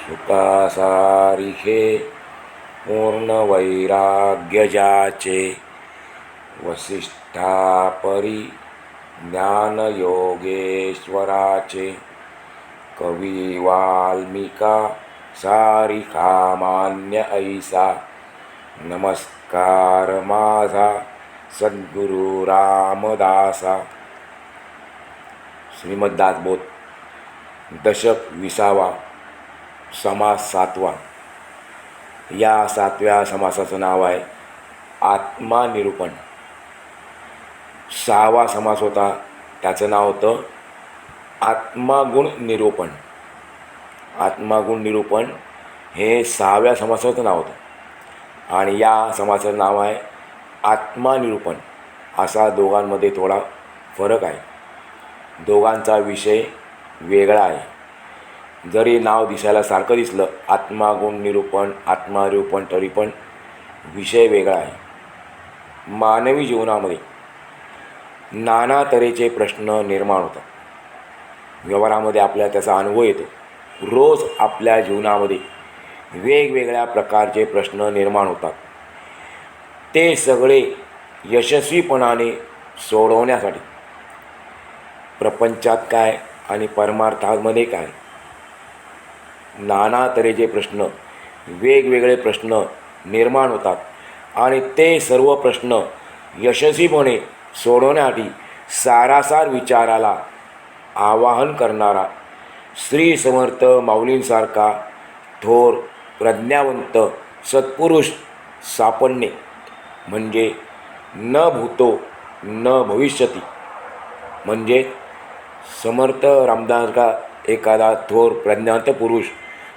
सुखासारिखे पूर्ण वैराग्य ज्याचे, वसिष्ठापरी ज्ञान योगेश्वराचे. कवी वाल्मिका सारिखा मान्य ऐसा, नमस्कार माझा सद्गुरु रामदासा. श्रीमद्दासबोध दशक 20वा, समास 7वा. या 7व्या समासाचं नाव आहे आत्मानिरूपण. 6वा समास होता, त्याचं नाव होतं आत्मागुण निरूपण. आत्मागुण निरूपण हे 6व्या समासाचं नाव होतं आणि या समासाचं नाव आहे आत्मानिरूपण. असा दोघांमध्ये थोडा फरक आहे. दोघांचा विषय वेगळा आहे. जरी नाव दिसायला सारखं दिसलं आत्मागुण निरूपण आत्मानिरूपण, तरी पण विषय वेगळा आहे. मानवी जीवनामध्ये नाना तऱ्हेचे प्रश्न निर्माण होतात. व्यवहारामध्ये आपल्याला त्याचा अनुभव येतो. रोज आपल्या जीवनामध्ये वेगवेगळ्या प्रकारचे प्रश्न निर्माण होतात. ते सगळे यशस्वीपणाने सोडवण्यासाठी प्रपंचात काय आणि परमार्थामध्ये काय, नाना तऱ्हेचे प्रश्न, वेगवेगळे प्रश्न निर्माण होतात आणि ते सर्व प्रश्न यशस्वीपणे सोडवण्यासाठी सारासार विचाराला आवाहन करणारा श्री समर्थ माऊलींसारखा थोर प्रज्ञावंत सत्पुरुष सापडणे म्हणजे न भूतो न भविष्यती. म्हणजे समर्थ रामदास का एखादा थोर प्रज्ञावंत पुरुष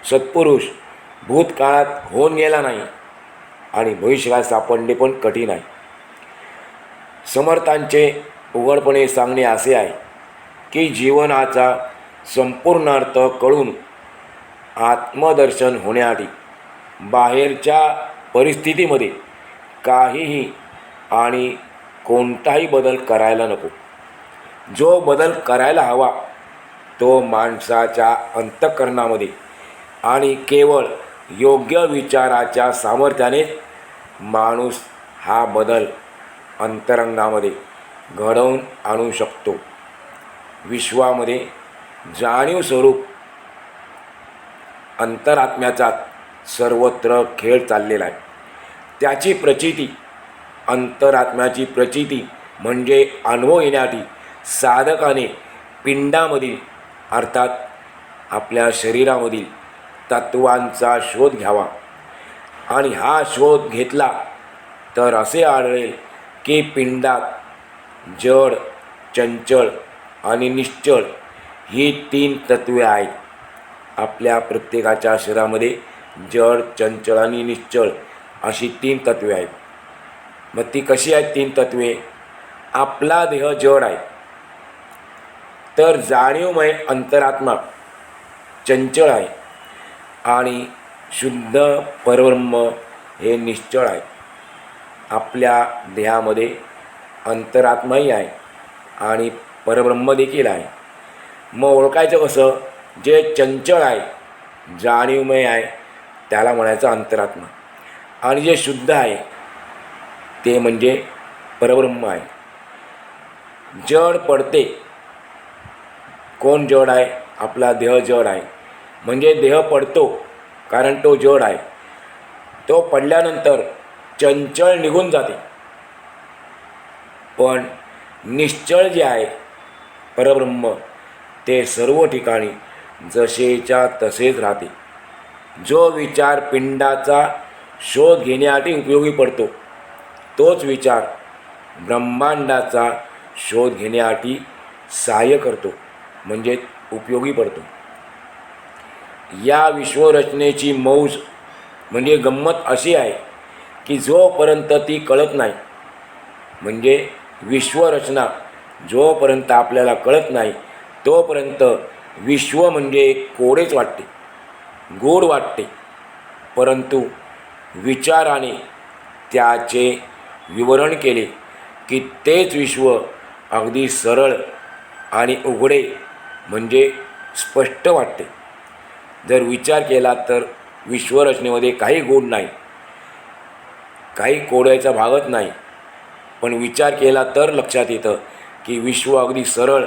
सत्पुरुष भूतकाळात होऊन गेला नाही आणि भविष्यकाळात सापडणे पण कठीण आहे. समर्थांचे उघडपणे सांगणे असे आहे की जीवनाचा संपूर्ण अर्थ कळून आत्मदर्शन होण्यासाठी बाहेरच्या परिस्थितीमध्ये काहीही आणि कोणताही बदल करायला नको. जो बदल करायला हवा तो माणसाच्या अंतःकरणामध्ये आणि केवळ योग्य विचाराच्या सामर्थ्याने माणूस हा बदल अंतरंगामध्ये घडवून आणू शकतो. विश्वामध्ये जाणीव स्वरूप अंतरात्म्याचा सर्वत्र खेळ चाललेला आहे. त्याची प्रचिती, अंतरात्म्याची प्रचिती म्हणजे अनुभव येण्यासाठी साधकाने पिंडामधील अर्थात आपल्या शरीरामधील तत्वांचा शोध घ्यावा. आणि हा शोध घेतला तर असे आढळेल की पिंडात जड, चंचल आणि निश्चळ ही 3 तत्वे आहेत. आपल्या प्रत्येकाच्या शरीरामध्ये जड, चंचल आणि निश्चळ अशी 3 तत्वे आहेत. मग ती कशी आहेत 3 तत्वे? आपला देह जड आहे, तर जाणीवमय अंतरात्मा चंचल आहे आणि शुद्ध परब्रह्म हे निश्चळ आहे. आपल्या देहामध्ये अंतरात्माही आहे आणि परब्रह्म देखील आहे. मग ओळखायचं कसं? जे चंचल आहे, जाणीवमय आहे, त्याला म्हणायचं अंतरात्मा. आणि जे शुद्ध आहे ते म्हणजे परब्रह्म आहे. जड पडते. कोण जड आहे? आपला देह जड आहे. म्हणजे देह पडतो कारण तो जड आहे. तो पडल्यानंतर चंचल निघून जाते. पण निश्चळ जे आहे परब्रह्म ते सर्व ठिकाणी जसेच्या तसेच राहते. जो विचार पिंडाचा शोध घेण्यासाठी उपयोगी पडतो तोच विचार ब्रह्मांडाचा शोध घेण्यासाठी सहाय्य करतो, म्हणजे उपयोगी पडतो. या विश्वरचनेची मौज म्हणजे गंमत अशी आहे की जोपर्यंत ती कळत नाही, म्हणजे विश्वरचना जोपर्यंत आपल्याला कळत नाही तोपर्यंत विश्व म्हणजे कोडेच वाटते, गोड वाटते. परंतु विचाराने त्याचे विवरण केले की तेच विश्व अगदी सरळ आणि उघडे म्हणजे स्पष्ट वाटते. जर विचार केला तर विश्वरचनेमध्ये काही गुण नाही, काही कोडायचा भागच नाही. पण विचार केला तर लक्षात येतं की विश्व अगदी सरळ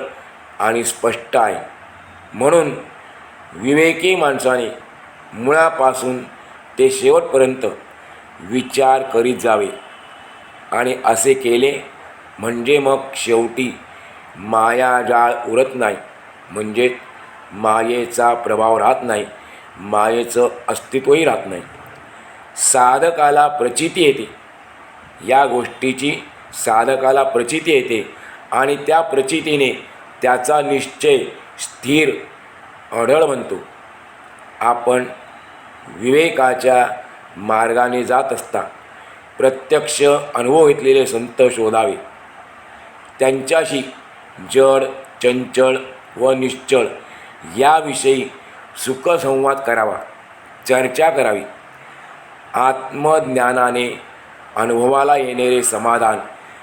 आणि स्पष्ट आहे. म्हणून विवेकी माणसाने मुळापासून ते शेवटपर्यंत विचार करीत जावे. आणि असे केले म्हणजे मग शेवटी मायाजाळ उरत नाही, म्हणजे मायेचा प्रभाव राहत नाही, मायेचं अस्तित्वही राहत नाही. साधकाला प्रचिती येते, या गोष्टीची साधकाला प्रचिती येते आणि त्या प्रचितीने त्याचा निश्चय स्थिर अढळ बनतो. आपण विवेकाच्या मार्गाने जात असता प्रत्यक्ष अनुभव घेतलेले संत शोधावे. त्यांच्याशी जड, चंचल व निश्चळ याविषयी सुखसंवाद करावा, चर्चा करावी. आत्मज्ञानाने अनुभवाला येणारे समाधान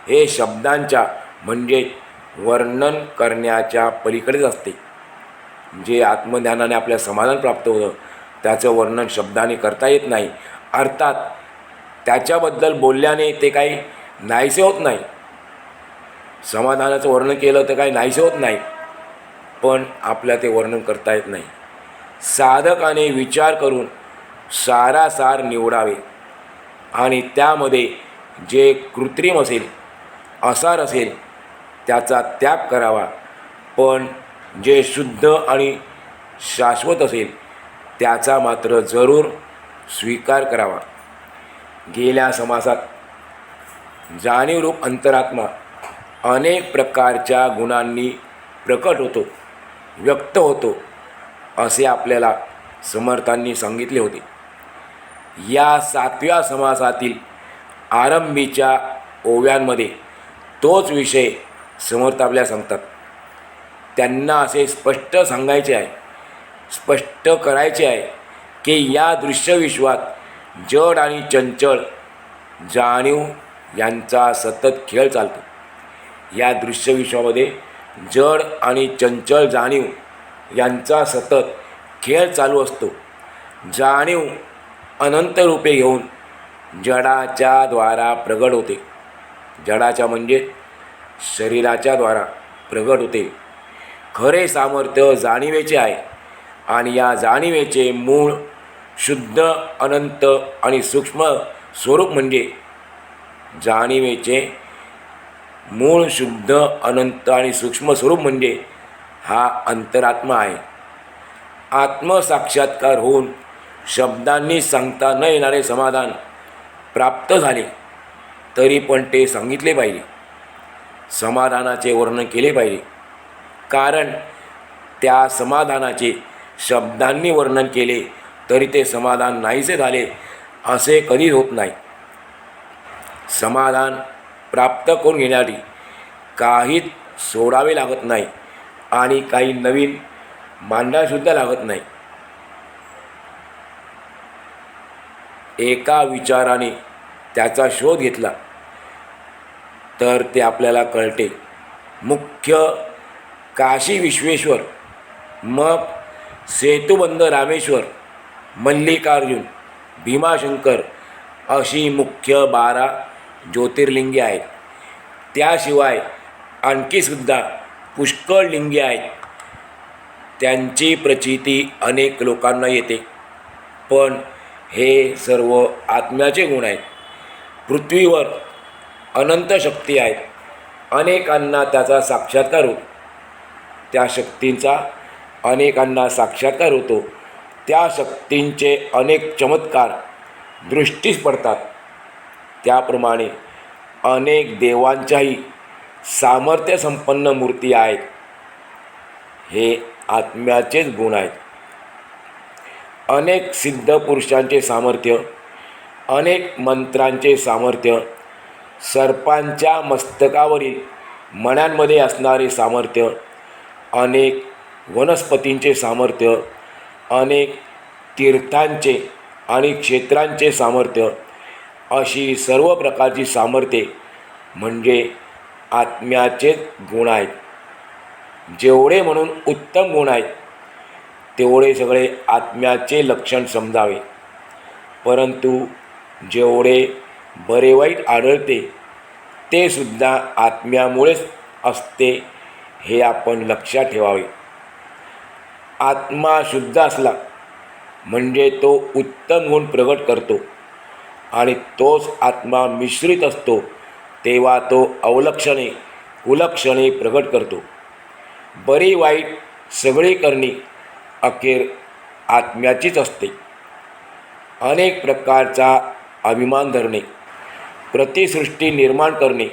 हे शब्दांच्या म्हणजे वर्णन करण्याच्या पलीकडेच असते. जे आत्मज्ञानाने आपल्या समाधान प्राप्त होतं त्याचं वर्णन शब्दाने करता येत नाही. अर्थात त्याच्याबद्दल बोलल्याने ते काही नाहीसे होत नाही. समाधानाचं वर्णन केलं तर काही नाहीसे होत नाही, पण आपल्याला ते वर्णन करता येत नाही. साधकाने विचार करून सारासार निवडावे आणि त्यामध्ये जे कृत्रिम असेल, असार असेल त्याचा त्याग करावा. पण जे शुद्ध आणि शाश्वत असेल त्याचा मात्र जरूर स्वीकार करावा. गेल्या समासात जाणीवरूप अंतरात्मा अनेक प्रकारच्या गुणांनी प्रकट होतो, व्यक्त होतो असे आपल्याला समर्थांनी सांगितले होते. या 7व्या समासातील आरंभीच्या ओव्यांमध्ये तोच विषय समर्थ आपल्याला सांगतात. त्यांना असे स्पष्ट सांगायचे आहे, स्पष्ट करायचे आहे की या दृश्यविश्वात जड आणि चंचल जाणीव यांचा सतत खेळ चालतो. या दृश्यविश्वामध्ये जड आणि चंचल जाणीव यांचा सतत खेळ चालू असतो. जाणीव अनंत रूपे घेऊन जडाच्या द्वारा प्रगट होते. जडाच्या म्हणजे शरीराच्या द्वारा प्रगट होते. खरे सामर्थ्य जाणीवेचे आहे आणि या जाणीवेचे मूळ शुद्ध, अनंत आणि सूक्ष्म स्वरूप म्हणजे जाणीवेचे मूळ शुद्ध, अनंत आणि सूक्ष्म स्वरूप म्हणजे हा अंतरात्मा आहे. आत्मसाक्षात्कार होऊन शब्दांनी सांगता न येणारे समाधान प्राप्त झाले तरी पण ते सांगितले पाहिजे, समाधानाचे वर्णन केले पाहिजे. कारण त्या समाधानाचे शब्दांनी वर्णन केले तरी ते समाधान नाहीसे झाले असे कधीच होत नाही. समाधान प्राप्त करून घेण्यासाठी काहीच सोडावे लागत नाही आणि काही नवीन मांडायसुद्धा लागत नाही. एका विचाराने त्याचा शोध घेतला तर ते आपल्याला कळते. मुख्य काशी विश्वेश्वर, मग सेतुबंध रामेश्वर, मल्लिकार्जुन, भीमाशंकर अशी मुख्य 12 ज्योतिर्लिंगे आहेत. त्याशिवाय आणखीसुद्धा पुष्कळ लिंगे आहेत. त्यांची प्रचिती अनेक लोकांना येते, पण हे सर्व आत्म्याचे गुण आहेत. पृथ्वीवर अनंत शक्ती आहेत, अनेकांना त्याचा साक्षात्कार होतो. त्या शक्तींचा अनेकांना साक्षात्कार होतो. त्या शक्तींचे अनेक चमत्कार दृष्टीस पडतात. त्याप्रमाणे अनेक देवांच्याही सामर्थ्यसंपन्न मूर्ती आहेत. हे आत्म्याचेच गुण आहेत. अनेक सिद्ध पुरुषांचे सामर्थ्य, अनेक मंत्रांचे सामर्थ्य, सर्पांच्या मस्तकावरील मण्यांमध्ये असणारे सामर्थ्य, अनेक वनस्पतींचे सामर्थ्य, अनेक तीर्थांचे आणि क्षेत्रांचे सामर्थ्य अशी सर्व प्रकारची सामर्थ्ये म्हणजे आत्म्याचे गुण आहेत. जेवढे म्हणून उत्तम गुण आहेत तेवढे सगळे आत्म्याचे लक्षण समजावे. परंतु जेवढे बरे वाईट आढळते ते सुद्धा आत्म्यामुळेच असते हे आपण लक्षात ठेवावे. आत्मा शुद्ध असला म्हणजे तो उत्तम गुण प्रगट करतो आणि तोच आत्मा मिश्रित असतो तेव्हा तो अवलक्षणे कुलक्षणे प्रगट करतो. बरी वाईट सगळी करणी अखेर आत्म्याचीच असते. अनेक प्रकारचा अभिमान धरणे, प्रतिसृष्टी निर्माण करणे,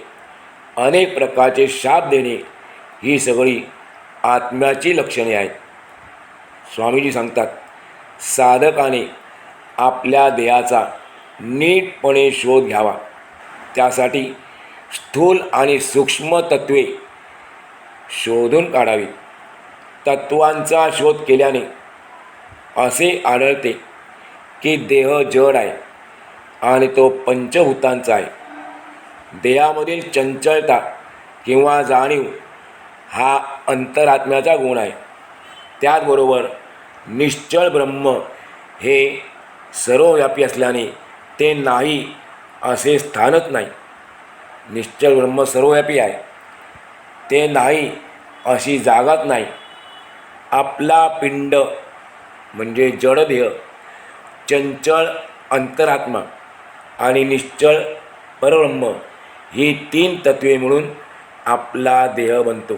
अनेक प्रकारचे शाप देणे ही सगळी आत्म्याची लक्षणे आहेत. स्वामीजी सांगतात, साधकाने आपल्या देहाचा नीटपणे शोध घ्यावा. त्यासाठी स्थूल आणि सूक्ष्म तत्वे शोधून काढावी. तत्वांचा शोध केल्याने असे आढळते की देह जड आहे आणि तो पंचभूतांचा आहे. देहामधील चंचलता किंवा जाणीव हा अंतरात्म्याचा गुण आहे. त्याचबरोबर निश्चळ ब्रह्म हे सर्वव्यापी असल्याने ते नाही असे स्थानच नाही. निश्चळ ब्रह्म सर्वव्यापी आहे, ते नाही अशी जागाच नाही. आपला पिंड म्हणजे जडदेह, चंचळ अंतरात्मा आणि निश्चळ परब्रह्म ही तीन तत्वे मिळून आपला देह बनतो,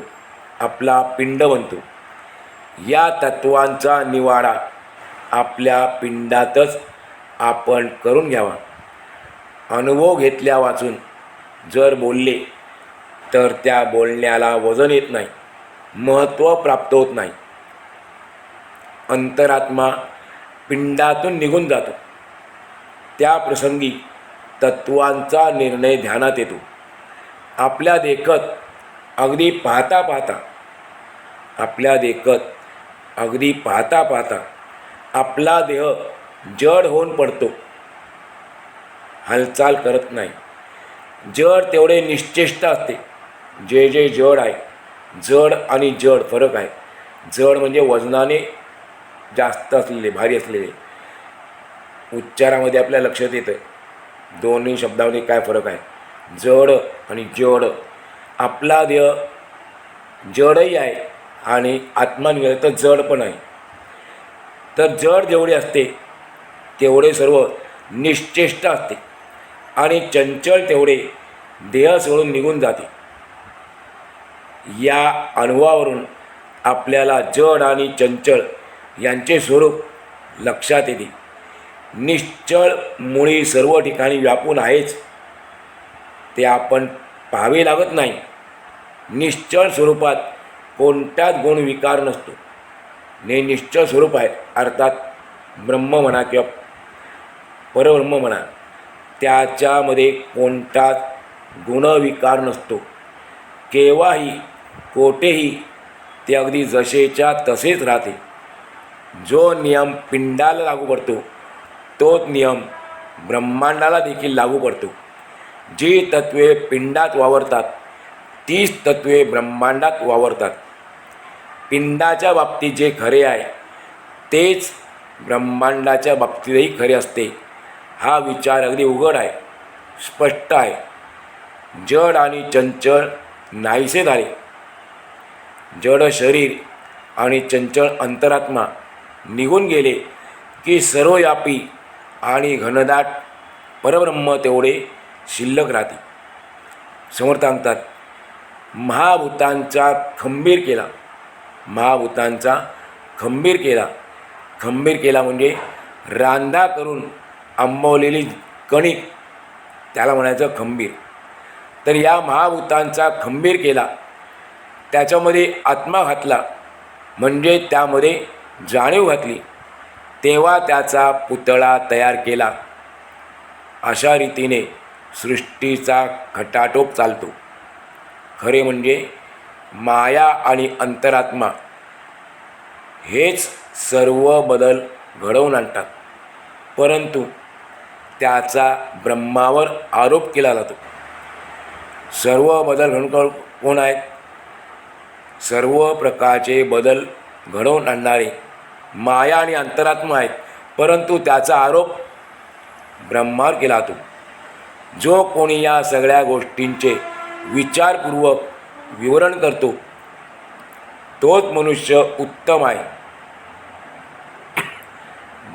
आपला पिंड बनतो. या तत्वांचा निवाडा आपल्या पिंडातच आपण करून घ्यावा. अनुभव घेतल्या वाचून जर बोलले तर त्या बोलण्याला वजन येत नाही, महत्त्व प्राप्त होत नाही. अंतरात्मा पिंडातून निघून जातो. त्या प्रसंगी तत्वांचा निर्णय ध्यानात येतो. आपल्या देखत अगदी पाहता पाहता आपला देह जड होऊन पडतो, हालचाल करत नाही. जड तेवढे निश्चेष्ट असते. जे जे जड आहे, जड आणि जड फरक आहे. जड म्हणजे वजनाने जास्त असलेले, भारी असलेले. उच्चारामध्ये आपल्या लक्षात येतं दोन्ही शब्दामध्ये काय फरक आहे. जड आणि जड. आपला देह जडही आहे आणि आत्मा निघाला तर जड पण आहे. तर जड जेवढे असते तेवढे सर्व निश्चेष्ट असते आणि चंचल तेवढे देह सोडून निघून जाते. या अनुभवावरून आपल्याला जड आणि चंचल यांचे स्वरूप लक्षात येते. निश्चळ मुळी सर्व ठिकाणी व्यापून आहेच, ते आपण पाहावे लागत नाही. निश्चळ स्वरूपात कोणत्याच गुण विकार नसतो. निश्चळ स्वरूप आहे अर्थात ब्रह्म म्हणा किंवा परब्रह्म म्हणा, त्याच्यामध्ये कोणताच गुणविकार नसतो. केव्हाही कोठेही ते अगदी जसेच्या तसेच राहते. जो नियम पिंडाला लागू पडतो तोच नियम ब्रह्मांडाला देखील लागू पडतो. जी तत्वे पिंडात वावरतात तीच तत्वे ब्रह्मांडात वावरतात. पिंडाच्या बाबतीत जे खरे आहे तेच ब्रह्मांडाच्या बाबतीतही खरे असते. हा विचार अगदी उघड आहे, स्पष्ट आहे. जड आणि चंचल नाहीसे झाले. जड शरीर आणि चंचल अंतरात्मा निघून गेले की सर्वव्यापी आणि घनदाट परब्रह्म तेवढे शिल्लक राहते. समर्थ सांगतात, महाभूतांचा खंबीर केला. महाभूतांचा खंबीर केला. खंबीर केला म्हणजे रांधा करून आंबवलेली कणिक, त्याला म्हणायचं खंबीर. तर या महाभूतांचा खंबीर केला, त्याच्यामध्ये आत्मा घातला म्हणजे त्यामध्ये जाणीव घातली, तेव्हा त्याचा पुतळा तयार केला. अशा रीतीने सृष्टीचा खटाटोप चालतो. खरे म्हणजे माया आणि अंतरात्मा हेच सर्व बदल घडवून आणतात. परंतु त्याचा ब्रह्मावर आरोप केला जातो. सर्व बदल घडवून कोण आहेत? सर्व प्रकारचे बदल घडवून आणणारे माया आणि अंतरात्मा आहेत, परंतु त्याचा आरोप ब्रह्मावर केला जातो. जो कोणी या सगळ्या गोष्टींचे विचारपूर्वक विवरण करतो तोच मनुष्य उत्तम आहे.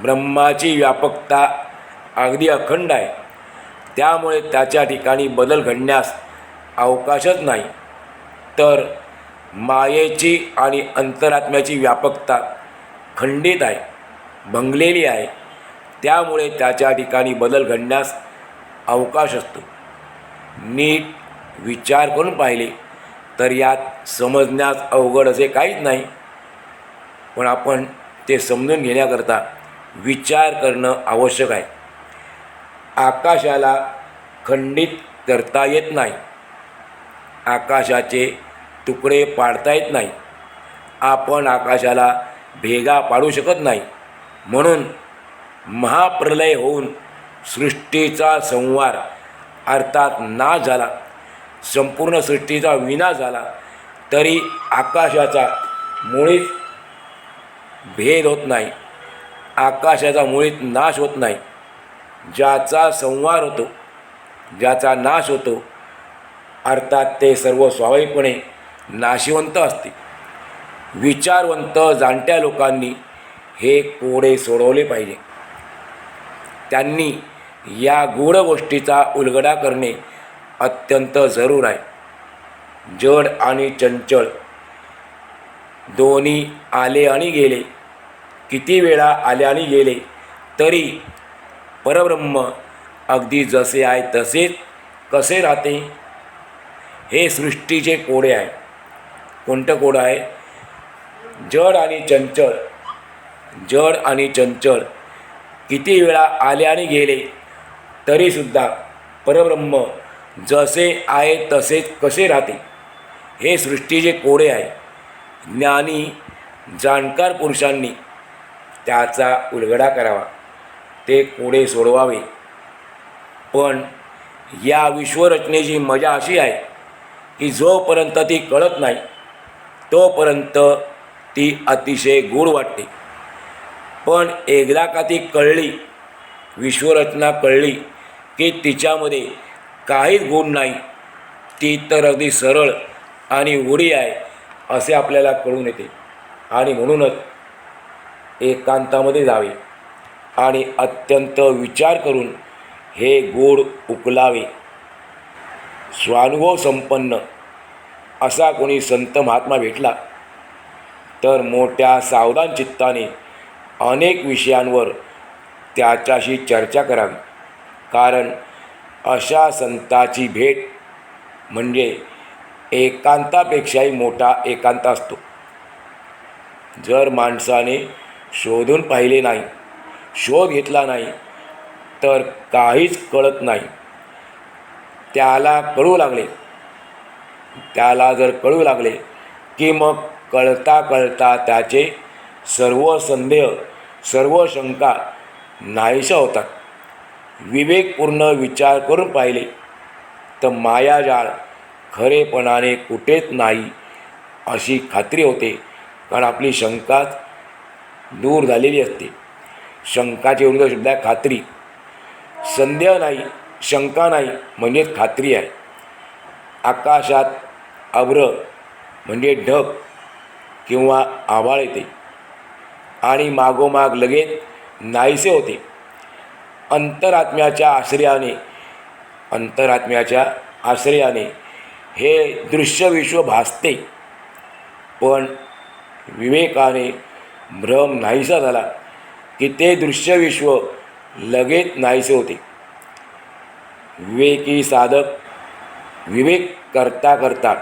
ब्रह्माची व्यापकता अगदी अखंड आहे, त्यामुळे त्याच्या ठिकाणी बदल घडण्यास अवकाशच नाही. तर मायेची आणि अंतरात्म्याची व्यापकता खंडित आहे, भंगलेली आहे, त्यामुळे त्याच्या ठिकाणी बदल घडण्यास अवकाश असतो. नीट विचार करून पाहिले तर यात समजण्यास अवघड असे काहीच नाही, पण आपण ते समजून घेण्याकरता विचार करणं आवश्यक आहे. आकाशाला खंडित करता येत नाही, आकाशाचे तुकडे पाडता येत नाही, आपण आकाशाला भेगा पाडू शकत नाही. म्हणून महाप्रलय होऊन सृष्टीचा संहार अर्थात नाश झाला, संपूर्ण सृष्टीचा विनाश झाला, तरी आकाशाचा मुळीच भेद होत नाही, आकाशाचा मुळीच नाश होत नाही. ज्याचा संहार होतो, ज्याचा नाश होतो, अर्थात ते सर्व स्वाभाविकपणे नाशिवंत असते. विचारवंत जाणत्या लोकांनी हे कोडे सोडवले पाहिजे. त्यांनी या गूढ गोष्टीचा उलगडा करणे अत्यंत जरूर आहे. जड आणि चंचल दोन्ही आले आणि गेले, किती वेळा आले आणि गेले, तरी परब्रह्म अगदी जसे आहे तसेच कसे राहते? हे सृष्टीचे कोडे आहे. कोणतं कोड आहे? जड आणि चंचल. जड आणि चंचल किती वेळा आले आणि गेले, तरीसुद्धा परब्रह्म जसे आहे तसेच कसे राहते? हे सृष्टीचे कोडे आहे. ज्ञानी जाणकार पुरुषांनी त्याचा उलगडा करावा, ते कोडे सोडवावे. पण या विश्वरचनेची मजा अशी आहे की जोपर्यंत ती कळत नाही तोपर्यंत ती अतिशय गूढ वाटते. पण एकदा का ती कळली, विश्वरचना कळली, की तिच्यामध्ये काहीच गूढ नाही, ती तर अगदी सरळ आणि उडी आहे असे आपल्याला कळून येते. आणि म्हणूनच एकांतामध्ये जावे आणि अत्यंत विचार करून हे गूढ उकलावे. स्वानुभव संपन्न असा कोणी संत महात्मा भेटला तर मोठ्या सावधान चित्ताने अनेक विषयांवर त्याच्याशी चर्चा करावी. कारण अशा संताची भेट म्हणजे एकांतापेक्षाही मोठा एकांत असतो. जर माणसाने शोधून पाहिले नाही, शोध घेतला नाही, तर काहीच कळत नाही. त्याला जर कळू लागले की मग कळता कळता त्याचे सर्व संदेह, सर्व शंका नाहीशा होतात. विवेकपूर्ण विचार करून पाहिले तर मायाजाळ खरेपणाने कुठेच नाही अशी खात्री होते. कारण आपली शंकाच दूर झालेली असते. शंकाचे विरुद्ध शब्द आहे खात्री. संदेह नाही, शंका नाही म्हणजेच खात्री आहे. आकाशात अभ्र म्हणजे ढग किंवा आभाळ येते आणि मागोमाग लगेच नाहीसे होते. अंतरात्म्याच्या आश्रयाने हे दृश्य विश्व भासते. पण विवेकाने भ्रम नाहीसा झाला की ते दृश्य विश्व लगेच नाहीसे होते. विवेकी साधक विवेक करता करता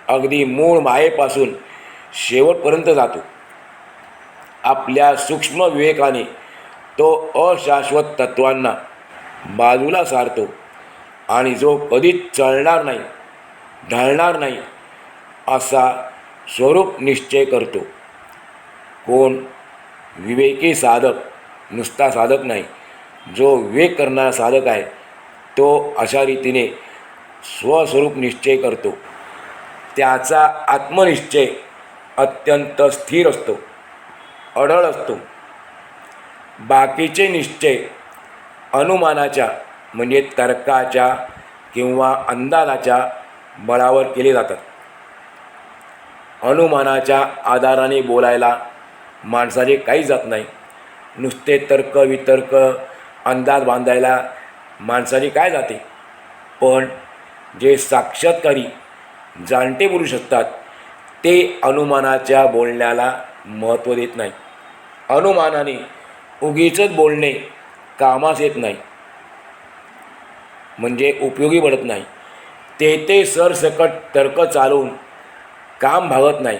अगदी मूळ मायेपासून शेवटपर्यंत जातो. आपल्या सूक्ष्म विवेकाने तो अशाश्वत तत्वांना बाजूला सारतो आणि जो कधीच चळणार नाही, ढळणार नाही असा स्वरूप निश्चय करतो. कोण? विवेकी साधक. नुसता साधक नाही, जो विवेक करणारा साधक आहे तो अशा रीतीने स्वस्वरूप निश्चय करतो. त्याचा आत्मनिश्चय अत्यंत स्थिर असतो. अढळ असतो. बाकीचे निश्चय अनुमानाच्या म्हणजे तर्काच्या किंवा अंदाजाच्या बळावर केले जातात. अनुमानाच्या आधाराने बोलायला माणसाचे काही जात नाही. नुसते तर्क वितर्क अंदाज बांधायला माणसाचे काय जाते. पण जे साक्षात्कारी जाणते पुरुष असतात ते अनुमानाच्या बोलण्याला महत्त्व देत नाही. अनुमानाने उगीचच बोलणे कामास येत नाही, म्हणजे उपयोगी पडत नाही. ते सरसकट तर्क चालवून काम भागत नाही.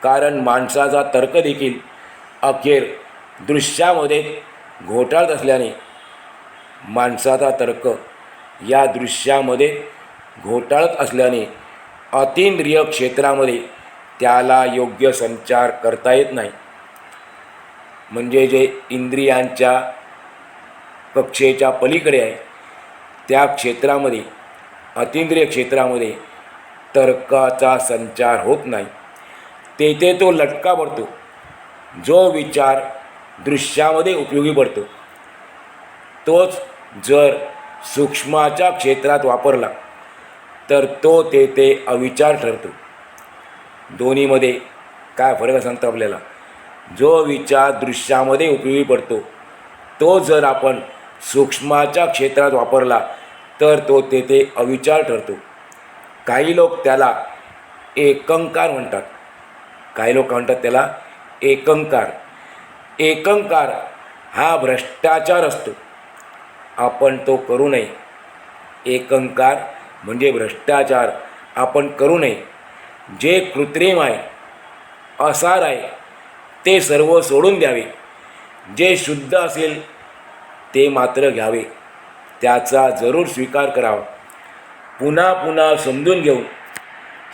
कारण माणसाचा तर्क देखील अखेर दृश्यामध्ये घोटाळत असल्याने माणसाचा तर्क या दृश्यामध्ये घोटाळत असल्याने अतींद्रिय क्षेत्रामध्ये त्याला योग्य संचार करता येत नाही. म्हणजे जे इंद्रियांच्या कक्षेच्या पलीकडे आहे त्या क्षेत्रामध्ये, अतींद्रिय क्षेत्रामध्ये तर्काचा संचार होत नाही. तेथे तो लटका पडतो. जो विचार दृश्यामध्ये उपयोगी पडतो तोच जर सूक्ष्माच्या क्षेत्रात वापरला तर तो तेथे अविचार ठरतो. दोन्हीमध्ये काय फरक सांगतो आपल्याला. जो विचार दृश्यामध्ये उपयोगी पडतो तो जर आपण सूक्ष्माच्या क्षेत्रात वापरला तर तो तेथे अविचार ठरतो. काही लोक त्याला एकंकार म्हणतात. काही लोक म्हणतात त्याला एकंकार. एकंकार हा भ्रष्टाचार असतो. आपण तो करू नये. एकंकार म्हणजे भ्रष्टाचार आपण करू नये. जे कृत्रिम आहे, असार आहे ते सर्व सोडून द्यावे. जे शुद्ध असेल ते मात्र घ्यावे. त्याचा जरूर स्वीकार करावा. पुन्हा पुन्हा समजून घेऊन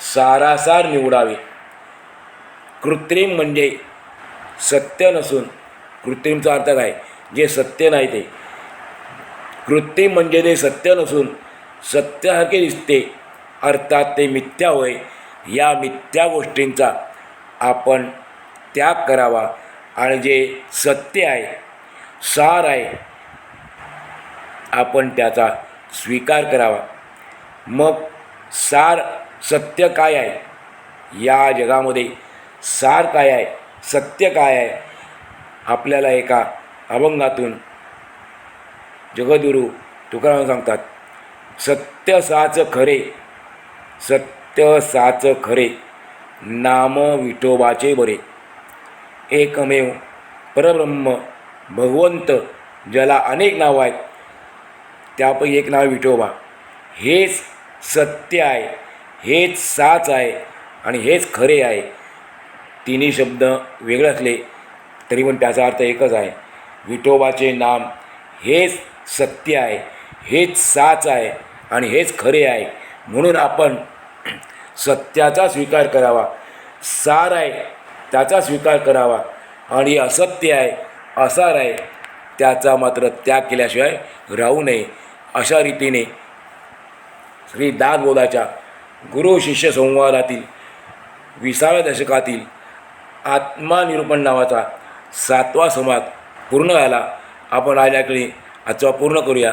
सारासार निवडावे. कृत्रिम म्हणजे सत्य नसून, कृत्रिमचा अर्थ काय, जे सत्य नाही ते. कृत्रिम म्हणजे ते सत्य नसून सत्यासारखे दिसते, अर्थात ते मिथ्या होय. या मिथ्या गोष्टींचा आपण त्याग करावा आणि जे सत्य आहे, सार आहे, आपण त्याचा स्वीकार करावा. मग सार सत्य काय आहे, या जगामध्ये सार काय आहे, सत्य काय आहे, आपल्याला एका अभंगातून जगद्गुरू तुकाराम सांगतात. सत्य साच खरे, सत्य साच खरे, नाम विठोबाचे बरे. एकमेव परब्रह्म भगवंत, ज्याला अनेक नावं आहेत त्यापैकी एक नाव विठोबा. हेच सत्य आहे, हेच साच आहे आणि हेच खरे आहे. तिन्ही शब्द वेगळे असले तरी पण त्याचा अर्थ एकच आहे. विठोबाचे नाम हेच सत्य आहे, हेच साच आहे आणि हेच खरे आहे. म्हणून आपण सत्याचा स्वीकार करावा. सार आहे त्याचा स्वीकार करावा आणि असत्य आहे, असार आहे त्याचा मात्र त्याग केल्याशिवाय राहू नये. अशा रीतीने श्री दासबोधाच्या गुरु शिष्य संवादातील 20व्या दशकातील आत्मानिरूपण नावाचा 7वा संवाद पूर्ण झाला. आपण आल्याकडे आजचा पूर्ण करूया.